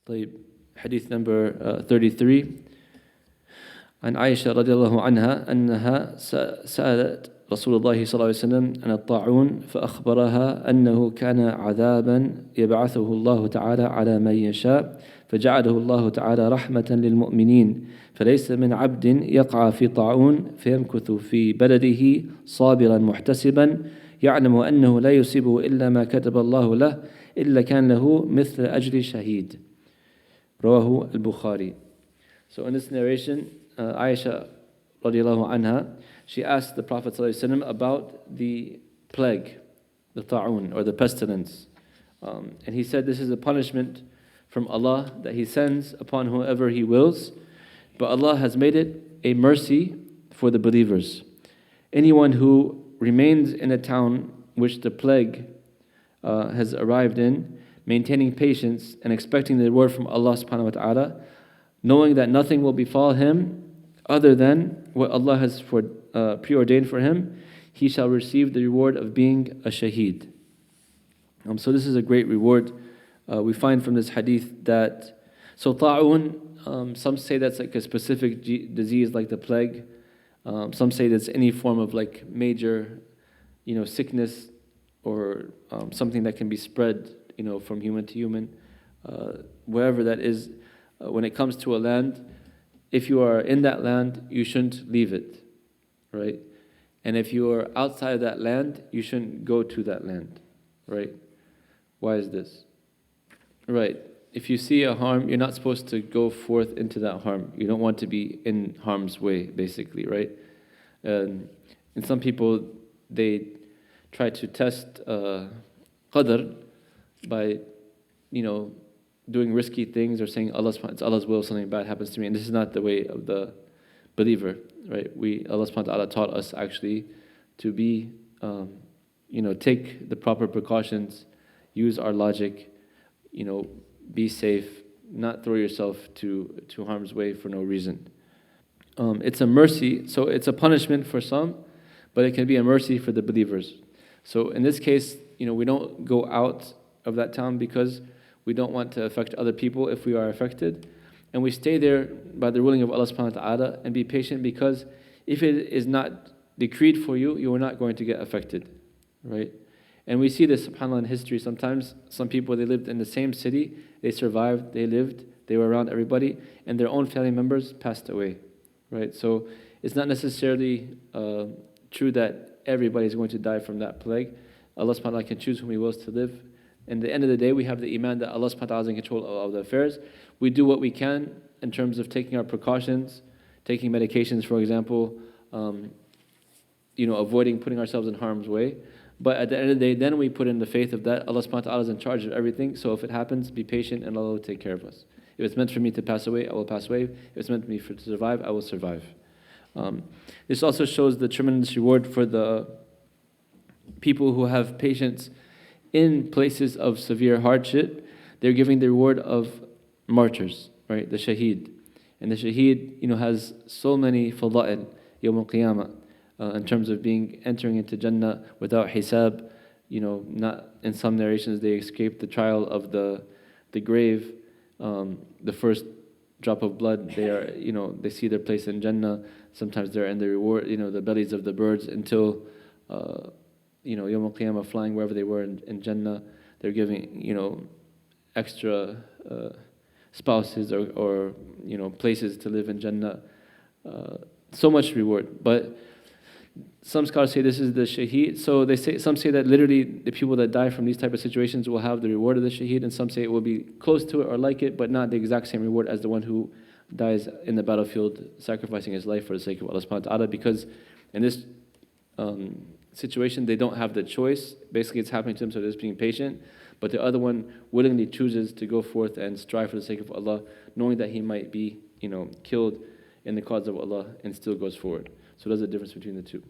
طيب, Hadith number 33. عن عائشة رضي الله عنها أنها سألت رسول الله صلى الله عليه وسلم عن الطاعون فأخبرها أنه كان عذابا يبعثه الله تعالى على من يشاء فجعله الله تعالى رحمة للمؤمنين فليس من عبد يقع في طاعون فيمكث في بلده صابرا محتسبا يعلم أنه لا يصيبه إلا ما كتب الله له إلا كان له مثل أجر شهيد. رواه al-Bukhari. So in this narration, Aishah radiallahu anha, she asked the Prophet ﷺ about the plague, the ta'un or the pestilence. And he said this is a punishment from Allah that He sends upon whoever He wills, but Allah has made it a mercy for the believers. Anyone who remains in a town which the plague has arrived in, maintaining patience and expecting the reward from Allah subhanahu wa ta'ala, knowing that nothing will befall him other than what Allah has preordained for him, he shall receive the reward of being a shaheed. So this is a great reward. We find from this hadith that, so ta'un, some say that's like a specific disease like the plague. Some say that's any form of like major, sickness or something that can be spread, from human to human. Wherever that is, when it comes to a land, if you are in that land, you shouldn't leave it, right? And if you are outside of that land, you shouldn't go to that land, right? Why is this? Right. If you see a harm, you're not supposed to go forth into that harm. You don't want to be in harm's way, basically, right? And some people, they try to test qadr by, doing risky things or saying it's Allah's will, something bad happens to me. And this is not the way of the believer, right? Allah subhanahu wa ta'ala taught us actually to be, take the proper precautions, use our logic, be safe, not throw yourself to harm's way for no reason. It's a mercy, so it's a punishment for some, but it can be a mercy for the believers. So in this case, we don't go out of that town because we don't want to affect other people if we are affected. And we stay there by the ruling of Allah subhanahu wa ta'ala and be patient, because if it is not decreed for you, you are not going to get affected, right? And we see this, subhanAllah, in history. Sometimes some people, they lived in the same city, they survived, they lived, they were around everybody, and their own family members passed away, right? So it's not necessarily true that everybody is going to die from that plague. Allah subhanahu wa ta'ala can choose whom He wills to live. And at the end of the day, we have the iman that Allah subhanahu wa ta'ala is in control of the affairs. We do what we can in terms of taking our precautions, taking medications, for example, avoiding putting ourselves in harm's way. But at the end of the day, then we put in the faith of that Allah subhanahu wa ta'ala is in charge of everything. So if it happens, be patient and Allah will take care of us. If it's meant for me to pass away, I will pass away. If it's meant for me to survive, I will survive. This also shows the tremendous reward for the people who have patience in places of severe hardship. They're giving the reward of martyrs, right? The Shaheed. And the Shaheed, has so many fada'il, Yawm al-Qiyamah, in terms of entering into Jannah without hisab. Not in some narrations they escape the trial of the grave, the first drop of blood. They are, they see their place in Jannah. Sometimes they're in the reward, the bellies of the birds until Yawm al-Qiyamah, flying wherever they were in Jannah. They're giving, extra spouses or places to live in Jannah. So much reward. But some scholars say this is the shaheed. So some say that literally the people that die from these type of situations will have the reward of the shaheed, and some say it will be close to it or like it, but not the exact same reward as the one who dies in the battlefield, sacrificing his life for the sake of Allah subhanahu wa ta'ala. Because in this situation, they don't have the choice. Basically, it's happening to them, so they're just being patient. But the other one willingly chooses to go forth and strive for the sake of Allah, knowing that he might be, killed in the cause of Allah, and still goes forward. So there's a difference between the two.